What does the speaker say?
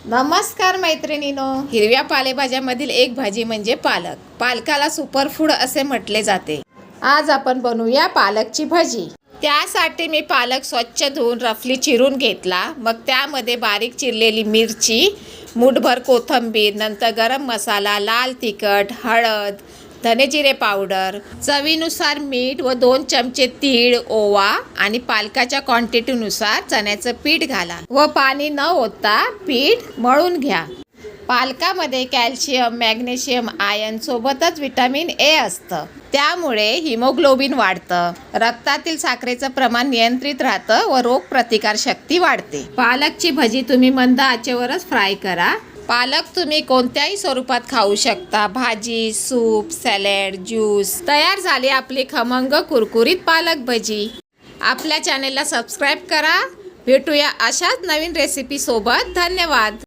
नमस्कार मैत्रिणीनो, हिरव्या पालेभाज्यामधील एक भाजी म्हणजे पालक. पालकाला सुपरफूड असे म्हटले जाते. आज आपण बनवूया पालकची भाजी. त्यासाठी मी पालक स्वच्छ धुवून रफली चिरून घेतला. मग त्यामध्ये बारीक चिरलेली मिरची, मूठभर कोथिंबीर, नंतर गरम मसाला, लाल तिखट, हळद, धने-जिरे पावडर, चवीनुसार मीठ व 2 चमचे तीळ, ओवा आणि पालकाच्या क्वांटिटीनुसार चण्याचं पीठ घाला व पाणी न ओतता पीठ मळून घ्या. पालकामध्ये कॅल्शियम, मॅग्नेशियम, आयर्न सोबतच व्हिटॅमिन ए असतं. त्यामुळे हिमोग्लोबिन वाढतं, रक्तातील साखरेचं प्रमाण नियंत्रित राहतं व रोगप्रतिकारशक्ती वाढते. पालकची भाजी तुम्ही मंद आचेवरच फ्राय करा. पालक तुम्ही कोणत्याही स्वरूपात खाऊ शकता. भाजी, सूप, सॅलड, ज्यूस. तयार झाली आपली खमंग कुरकुरीत पालक भजी. आपल्या चॅनेलला सबस्क्राईब करा. भेटूया अशाच नवीन रेसिपी सोबत. धन्यवाद.